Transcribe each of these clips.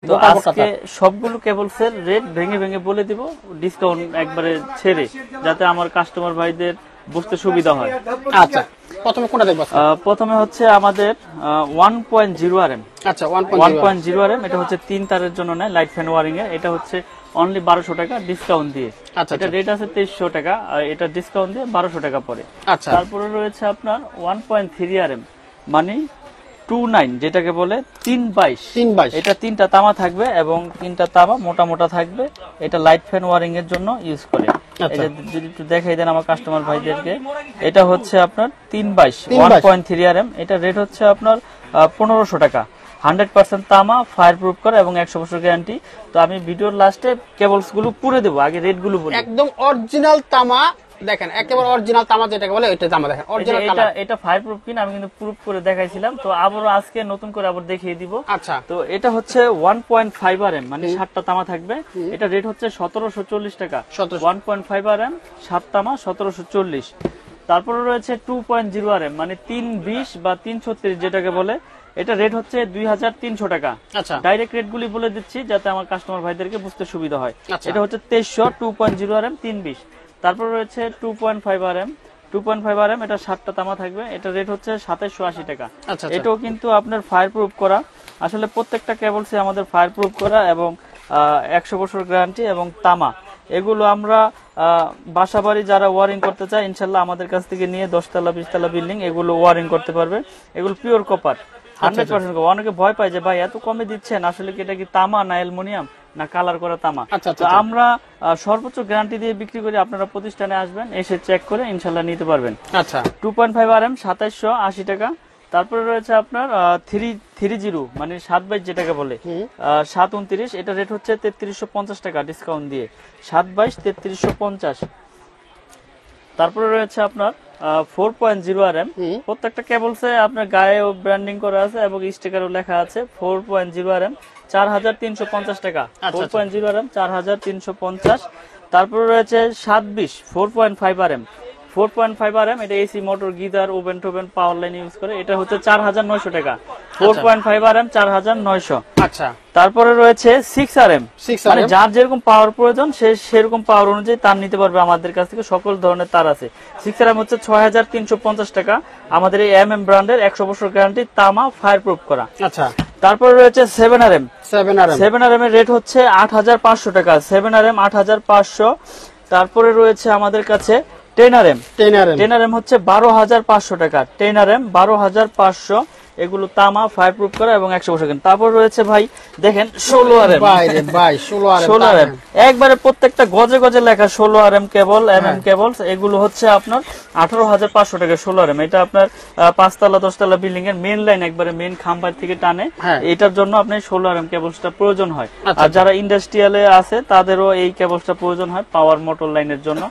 তো আজকে সবগুলো কেবলসের রেট ভেঙে ভেঙে বলে দিব, ডিসকাউন্ট একবারে ছেড়ে, যাতে আমার কাস্টমার ভাইদের বুঝতে সুবিধা হয়। আচ্ছা, প্রথমে কোনটা দেখব? প্রথমে হচ্ছে আমাদের 1.0 RM। আচ্ছা, 1.0 RM, এটা হচ্ছে 3 তারের জন্য নেয়, লাইট ফ্যান ওয়ারিং এর। এটা হচ্ছে অনলি 1200 টাকা ডিসকাউন্ট দিয়ে। আচ্ছা, এটা রেট আছে 2300 টাকা, আর এটা ডিসকাউন্ট দিয়ে 1200 টাকা পড়ে। আচ্ছা, তারপরে রয়েছে আপনার 1.3 RM, মানে 29, যেটাকে বলে 322। এটা 3টা তামা থাকবে এবং 3টা তামা মোটা মোটা থাকবে। এটা লাইট ফ্যান ওয়ারিং এর জন্য ইউজ করে। যদি একটু দেখাই দেন আমার কাস্টমার ভাইদেরকে, এটা হচ্ছে আপনার 322 1.3 RM। এটা রেট হচ্ছে আপনার 1500 টাকা। 100% তামা, ফায়ার প্রুফ করা এবং 100 বছর গ্যারান্টি। তো আমি ভিডিওর লাস্টে কেবলস গুলো পুরে দেবো, আগে রেট গুলো বলি। একদম অরিজিনাল তামা, দেখেন একেবারে অরিজিনাল তামা যেটাকে বলে, ওইটা তামা দেখেন অরিজিনাল কালার। এটা ফায়ার প্রুফ কিনা আমি কিন্তু প্রুফ করে দেখাইছিলাম, তো আবারো আজকে নতুন করে আবার দেখিয়ে দিব। আচ্ছা, তো এটা হচ্ছে 1.5 RM, মানে 7টা তামা থাকবে। এটা রেট হচ্ছে 1740 টাকা। 1.5 RM 7 তামা 1740। তারপরে রয়েছে 2.0 RM, মানে 320 বা 336 যেটাকে বলে। এটা রেট হচ্ছে 2300 টাকা। আচ্ছা, ডাইরেক্ট রেট গুলি বলে দিচ্ছি যাতে আমার কাস্টমার ভাইদেরকে বুঝতে সুবিধা হয়। এটা হচ্ছে 2300 2.0 RM 320। তারপর রয়েছে 2.5 RM। 2.5 RM, এটা 7টা তামা থাকবে। এটা রেট হচ্ছে 2780 টাকা। এটাও কিন্তু আপনার ফায়ার প্রুফ করা। আসলে প্রত্যেকটা কেবলসে আমাদের ফায়ার প্রুফ করা এবং 100 বছর গ্যারান্টি এবং তামা। এগুলো আমরা বাসাবাড়ি যারা ওয়ারিং করতে চায়, ইনশাল্লাহ আমাদের কাছ থেকে নিয়ে 10 তলা 20 তলা বিল্ডিং এগুলো ওয়ারিং করতে পারবে। এগুলো পিওর কপার, 100%। অনেকে ভয় পায় যে ভাই এত কমে দিচ্ছেন, আসলে কি এটা কি তামা না অ্যালুমিনিয়াম না কালার করা তামা? তো আমরা সর্বোচ্চ গ্যারান্টি দিয়ে বিক্রি করি। আপনারা প্রতিষ্ঠানে আসবেন, এসে চেক করে ইনশাল্লাহ নিতে পারবেন। আচ্ছা, 2.5 RM 2780 টাকা। তারপরে রয়েছে আপনার 330, মানে 722 যেটাকে বলে, 729। এটা রেট হচ্ছে 3350 টাকা ডিসকাউন্ট দিয়ে। 722 3350। তারপরে রয়েছে আপনার 4.0 RM। প্রত্যেকটা কেবলসে আপনার গায়েও ব্র্যান্ডিং করা আছে এবং স্টিকারও লেখা আছে। 4.0 RM 4350 টাকা। 4.0 RM 4350। তারপরে রয়েছে 720 4.5 RM। 4.5 RM, এটা এসি মোটর, গিজার, ওভেন টোভেন, পাওয়ার লাইন ইউজ করে। এটা হচ্ছে 4900 টাকা। 4.5 RM 4900। আচ্ছা, তারপরে রয়েছে 6 RM, মানে যার যেরকম পাওয়ার প্রয়োজন সে সেরকম পাওয়ার অনুযায়ী তার নিতে পারবে। আমাদের কাছ থেকে সকল ধরনের তার আছে। 6 RM হচ্ছে 6350 টাকা। আমাদের এই MM ব্র্যান্ডের 100 বছর গ্যারান্টি, তামা, ফায়ার প্রুফ করা। আচ্ছা, তারপরে রয়েছে 7 RM। 7 RM এর রেট হচ্ছে 8500 টাকা। 7 RM 8500। তারপরে রয়েছে আমাদের কাছে 10 RM। 10 RM হচ্ছে 12500 টাকা। 10 RM 12500। এগুলো তামা, ফায়ার প্রুফ করা এবং 100 বছর। তারপর রয়েছে ভাই দেখেন 16 RM। 16 RM একবারে প্রত্যেকটা গজে গজে লেখা 16 RM কেবল, MM কেবলস। এগুলো হচ্ছে আপনার 18500 টাকা। 16 RM, এটা আপনার 5 তলা 10 তলা বিল্ডিং এর মেইন লাইন, একবারে মেইন খাম্বার থেকে টানে। এটার জন্য আপনার 16 RM কেবলসটা প্রয়োজন হয়। আর যারা ইন্ডাস্ট্রিয়ালে আছে তাদেরও এই কেবলসটা প্রয়োজন হয় পাওয়ার মোটর লাইনের জন্য।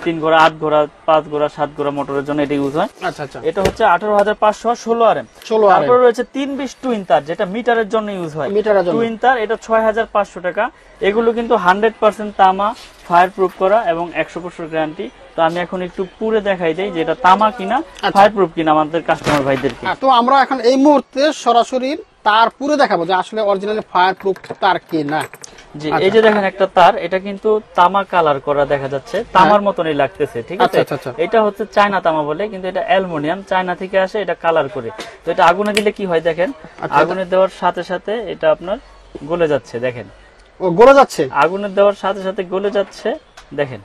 3 ঘোড়া, 8 ঘোড়া, 5 ঘোড়া, 7 ঘোড়া মোটরের জন্য এটা ইউজ হয়। এটা হচ্ছে 18500 16 RM। তারপর রয়েছে 320 টুইন তার, যেটা মিটারের জন্য ইউজ হয়। টুইন তার, এটা 6500 টাকা। এগুলো কিন্তু 100% তামা, ফায়ার প্রুফ করা এবং 100 বছর গ্যারান্টি। তো আমি এখন একটু পুরে দেখাই দেই যে এটা তামা কিনা, ফায়ার প্রুফ কিনা আমাদের কাস্টমার ভাইদেরকে। তো আমরা এখন এই মুহূর্তে সরাসরি তার পুরে দেখাবো যে আসলে অরিজিনালি ফায়ার প্রুফ তার কিনা। জি, এই যে দেখেন একটা তার, এটা কিন্তু তামা কালার করা দেখা যাচ্ছে, তামার মতনই লাগতেছে, ঠিক আছে? এটা হচ্ছে চায়না তামা বলে, কিন্তু এটা অ্যালুমিনিয়াম, চায়না থেকে আসে, এটা কালার করে। তো এটা আগুনে দিলে কি হয় দেখেন, আগুনে দেওয়ার সাথে সাথে এটা আপনার গলে যাচ্ছে, দেখেন গলে যাচ্ছে, আগুনে দেওয়ার সাথে সাথে গলে যাচ্ছে, দেখেন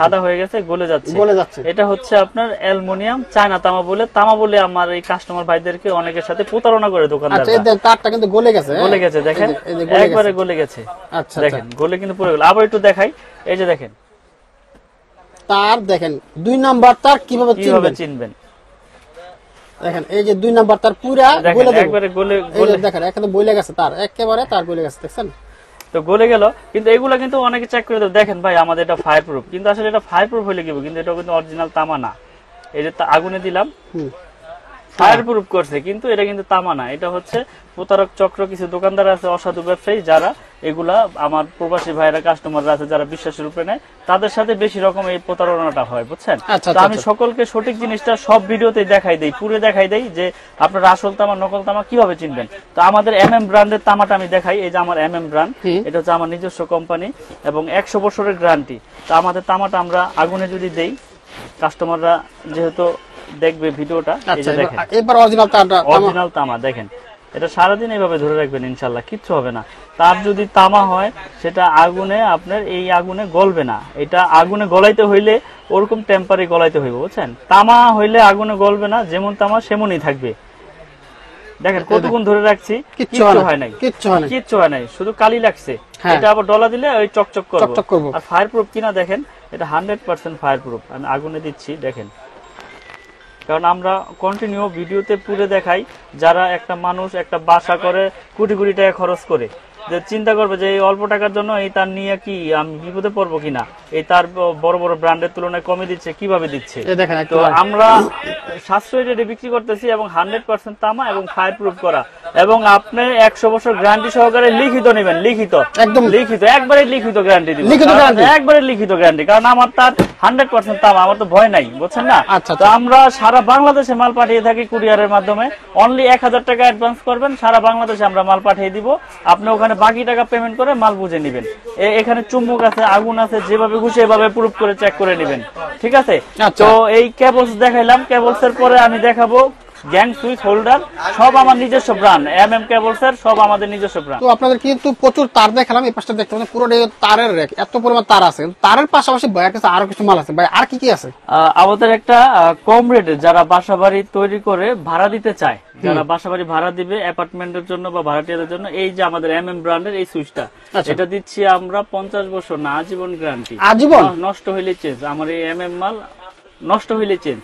সাদা হয়ে গেছে, গলে যাচ্ছে। এটা হচ্ছে আপনার অ্যালুমিনিয়াম, চায়না তামা বলে আমার এই কাস্টমার ভাইদেরকে অনেকের সাথে প্রতারণা করে দোকানদাররা। তারটা কিন্তু গলে গেছে, দেখেন একবারে গলে গেছে। আচ্ছা, দেখেন গলে কিন্তু পুরো গেল। আবার একটু দেখাই, এই যে দেখেন তার, দেখেন 2 নাম্বার তার কিভাবে চিনবেন। দেখেন এই যে 2 নাম্বার তার পুরো গলে একবারে গলে দেখেন এখানে বইলে গেছে, তার একেবারে তার গলে গেছে, দেখছেন? তো গলে গেল। কিন্তু এগুলা কিন্তু অনেকে চেক করে দেয়, দেখেন ভাই আমাদের এটা ফায়ার প্রুফ, কিন্তু আসলে এটা ফায়ার প্রুফ হলে কি, কিন্তু এটা কিন্তু অরিজিনাল তামা না। এই যে আগুনে দিলাম, ফায়ার প্রুফ করছে, কিন্তু এটা কিন্তু তামা না। এটা হচ্ছে প্রতারক চক্র, কিছু দোকানদার আছে, অসাধু ব্যবসায়ী, যারা এগুলা আমার প্রবাসী ভাইরা কাস্টমাররা আছে যারা বিশ্বাসের উপরে নেয়, তাদের সাথে বেশি রকম এই প্রতারণাটা হয়, বুঝছেন। তো আমি সকলকে সঠিক জিনিসটা সব ভিডিওতে দেখাই দেই, পুরো দেখাই দেই যে আপনারা আসল তামা নকল তামা কিভাবে চিনবেন। তো আমাদের MM ব্র্যান্ডের তামাটা আমি দেখাই, এই যে আমার MM ব্র্যান্ড, এটা হচ্ছে আমার নিজস্ব কোম্পানি এবং 100 বছরের গ্যারান্টি। তো আমাদের তামাটা আমরা আগুনে যদি দেই, কাস্টমাররা যেহেতু দেখবে ভিডিওটা, এই যে দেখেন এবার অরিজিনাল তামা দেখেন, এটা সারাদিন এইভাবে ধরে রাখবেন, ইনশাল্লাহ কিচ্ছু হবে না। তার যদি তামা হয় সেটা আগুনে আপনার এই আগুনে গলবে না, এটা আগুনে গলাইতে হইলে ওরকম টেম্পারে গলাইতে হইবে, বুঝছেন। তামা হইলে আগুনে গলবে না, যেমন তামা সেমনই থাকবে। দেখেন কতক্ষণ ধরে রাখছি, কিচ্ছু হয় নাই, কিচ্ছু হয় নাই, শুধু কালি লাগছে। এটা আবার ডলা দিলে ওই চকচক করবে। আর ফায়ার প্রুফ কিনা দেখেন, এটা 100% ফায়ার প্রুফ। আমি আগুনে দিচ্ছি দেখেন, কারণ আমরা কন্টিনিউ ভিডিওতে পুরো দেখাই। যারা একটা মানুষ একটা বাসা করে কোটি কোটি টাকা খরচ করে, যে চিন্তা করবে যে এই অল্প টাকার জন্য এই তার নিয়ে কি আমি বিপদে পড়বো কিনা, এই তার বড় বড় ব্র্যান্ডের তুলনায় কমে দিচ্ছে, কিভাবে দিচ্ছে। তো আমরা সাশ্রয়ী রেটে বিক্রি করতেছি এবং 100% তামা এবং ফায়ার প্রুফ করা, এবং আপনি 100 বছর গ্যারান্টি সহকারে লিখিত নেবেন, লিখিত একদম লিখিত, একবারে লিখিত গ্যারান্টি দিব, একবারে লিখিত গ্যারান্টি। কারণ আমার তার 100% তামা, আমার তো ভয় নাই, বুঝছেন না। তো আমরা সারা বাংলাদেশে মাল পাঠিয়ে থাকি কুরিয়ারের মাধ্যমে। অনলি 1000 টাকা অ্যাডভান্স করবেন, সারা বাংলাদেশে আমরা মাল পাঠিয়ে দিব। আপনি ওখানে বাকি টাকা পেমেন্ট করে মাল বুঝে নেবেন। এখানে চুম্বক আছে, আগুন আছে, যেভাবে খুশি এভাবে প্রুফ করে চেক করে নেবেন, ঠিক আছে। তো এই কেবলস দেখাইলাম, কেবলস এর পরে আমি দেখাবো গ্যাং সুইচ হোল্ডার, সব আমার নিজস্ব ব্র্যান্ড, MM কেবলস এর সব আমাদের নিজস্ব ব্র্যান্ড। তো আপনাদের কিন্তু প্রচুর তার দেখালাম, এই পাশটা দেখতে পাচ্ছেন পুরো তারের রেক, এত পরিমাণ তার আছে। তারের পাশাপাশি ভাইয়ের কাছে আরো কিছু মাল আছে, ভাই আর কি কি আছে? আমাদের একটা কম রেটে যারা বাসাবাড়ি তৈরি করে ভাড়া দিতে চায়, যারা বাসাবাড়ি ভাড়া দিবে অ্যাপার্টমেন্টের জন্য বা ভাড়াটিয়াদের জন্য, এই যে আমাদের MM ব্র্যান্ডের এই সুইচটা, এটা দিচ্ছি আমরা 50 বছর না আজীবন গ্যারান্টি, আজীবন, নষ্ট হইলে চেঞ্জ। আমার এই MM মাল নষ্ট হইলে চেঞ্জ।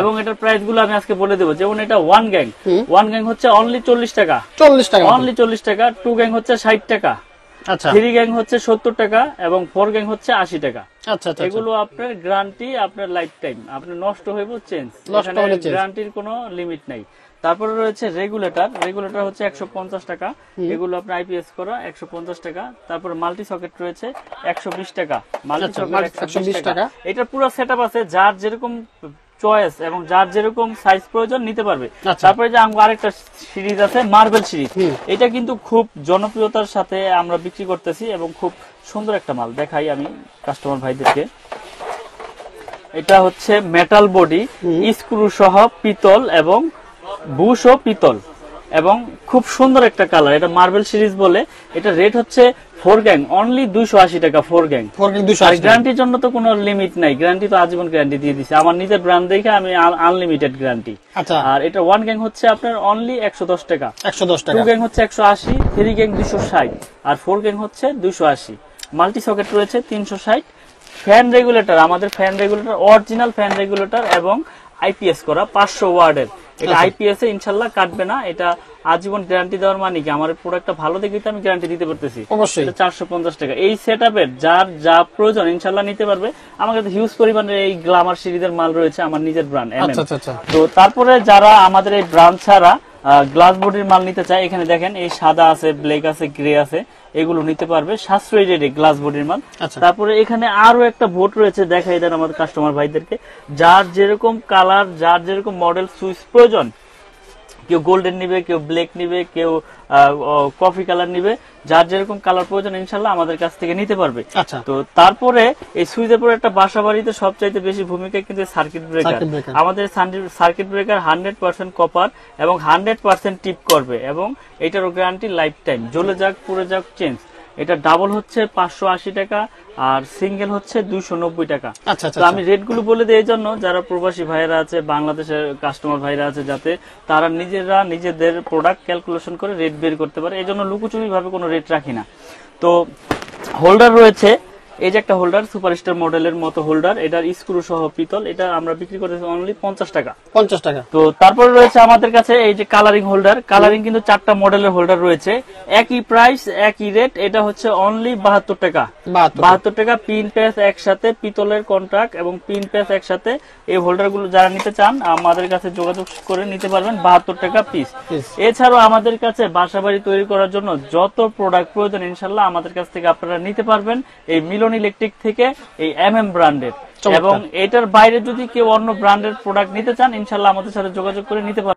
এবং এটার প্রাইস গুলো আমি আজকে বলে দেবো। যেমন এটা ওয়ান গ্যাং হচ্ছে অনলি 40 টাকা, অনলি 40 টাকা। 2 গ্যাং হচ্ছে 60 টাকা, 3 গ্যাং হচ্ছে 70 টাকা এবং 4 গ্যাং হচ্ছে 80 টাকা। এগুলো আপনার গ্যারান্টি, আপনার লাইফ টাইম, আপনার নষ্ট হইব চেঞ্জ, গ্যারান্টির কোনো লিমিট নাই। তারপরে রয়েছে রেগুলেটর হচ্ছে 150 টাকা, এগুলো আপনার IPS করা 150 টাকা। তারপরে মাল্টি সকেট রয়েছে 120 টাকা, মাল্টি সকেট 120 টাকা। এটা পুরো সেটআপ আছে, যার যেরকম চয়েস এবং যার যেরকম সাইজ প্রয়োজন নিতে পারবে। তারপরে যে আরেকটা সিরিজ আছে মার্বেল সিরিজ, এটা কিন্তু খুব জনপ্রিয়তার সাথে আমরা বিক্রি করতেছি এবং খুব সুন্দর একটা মাল। দেখাই আমি কাস্টমার ভাইদেরকে, এটা হচ্ছে মেটাল বডি, স্ক্রু সহ পিতল এবং বুশ ও পিতল, এবং খুব সুন্দর একটা কালার। এটা মার্বেল সিরিজ বলে। এটা রেট হচ্ছে 4 গ্যাং অনলি 280 টাকা। 4 গ্যাং গ্যারান্টির জন্য তো কোনো লিমিট নাই, গ্যারান্টি তো আজীবন গ্যারান্টি দিয়ে দিছে। আমার নিজের ব্র্যান্ড দেখে আমি আনলিমিটেড গ্যারান্টি। আর এটা 1 গ্যাং হচ্ছে আপনার অনলি 110 টাকা, 2 গ্যাং হচ্ছে 180, 3 গ্যাং 260 আর 4 গ্যাং হচ্ছে 280। মাল্টি সকেট রয়েছে 360। ফ্যান রেগুলেটর, আমাদের fan regulator original fan regulator এবং IPS করা 500 ওয়াটের। এটা IPS এ ইনশাআল্লাহ কাটবে না। এটা আজীবন গ্যারান্টি দেওয়ার মানে কি, আমার প্রোডাক্টটা ভালো দেখে আমি গ্যারান্টি দিতে পারতেছি। এটা 450 টাকা। এই সেটআপের যার যা প্রয়োজন ইনশাআল্লাহ নিতে পারবে। আমার কাছে হিউজ পরিমাণে এই গ্ল্যামার সিরিজের মাল রয়েছে, আমার নিজের ব্র্যান্ড MM। তো তারপরে যারা আমাদের এই ব্র্যান্ড ছাড়া গ্লাস বডির মাল নিতে চায়, এখানে দেখেন এই সাদা আছে, ব্ল্যাক আছে, গ্রে আছে, এগুলো নিতে পারবে সাশ্রয়ী রেটে গ্লাস বডির মাল। তারপরে এখানে আরো একটা বোর্ড রয়েছে, দেখাই দেন আমাদের কাস্টমার ভাইদেরকে। যার যেরকম কালার, যার যেরকম মডেল সুইচ প্রয়োজন, কেউ গোল্ডেন নিবে, কেউ ব্ল্যাক নিবে, কেউ কফি কালার নিবে, যার যেরকম কালার প্রয়োজন ইনশাল্লাহ আমাদের কাছ থেকে নিতে পারবে। তো তারপরে এই সুইচের পরে একটা বাসা বাড়িতে সবচাইতে বেশি ভূমিকা কিন্তু সার্কিট ব্রেকার। আমাদের সার্কিট ব্রেকার 100% কপার এবং 100% টিপ করবে এবং এটারও গ্যারান্টি লাইফ টাইম, জ্বলে যাক পুড়ে যাক চেঞ্জ। এটা ডাবল হচ্ছে 580 টাকা আর সিঙ্গেল হচ্ছে 290 টাকা। তো আমি রেট গুলো বলে দিই এই জন্য, যারা প্রবাসী ভাইরা আছে, বাংলাদেশের কাস্টমার ভাইরা আছে, যাতে তারা নিজেরা নিজেদের প্রোডাক্ট ক্যালকুলেশন করে রেট বের করতে পারে। এই জন্য লুকোচুরি ভাবে কোনো রেট রাখি না। তো হোল্ডার রয়েছে এই যে একটা হোল্ডার সুপারস্টার মডেলের মতো হোল্ডার, এটার স্ক্রু সহ পিতল, এটা আমরা বিক্রি করতেছি অনলি 50 টাকা। 50 টাকা। তো তারপরে রয়েছে আমাদের কাছে এই যে কালারিং হোল্ডার, কালারিং কিন্তু 4টা মডেলের হোল্ডার রয়েছে, একই প্রাইস একই রেট, এটা হচ্ছে অনলি 72 টাকা। 72 টাকা, পিন প্যাচ একসাথে, পিতলের কন্ট্রাক্ট এবং পিন প্যাচ একসাথে। এই হোল্ডার গুলো যারা নিতে চান আমাদের কাছে যোগাযোগ করে নিতে পারবেন, 72 টাকা পিস। এছাড়াও আমাদের কাছে বাসাবাড়ি তৈরি করার জন্য যত প্রোডাক্ট প্রয়োজন ইনশাল্লাহ আমাদের কাছ থেকে আপনারা নিতে পারবেন এই মিলন ইলেকট্রিক থেকে, এই MM ব্র্যান্ডের। এবং এটার বাইরে যদি কেউ অন্য ব্র্যান্ডের প্রোডাক্ট নিতে চান ইনশাল্লাহ আমাদের সাথে যোগাযোগ করে নিতে পারবেন।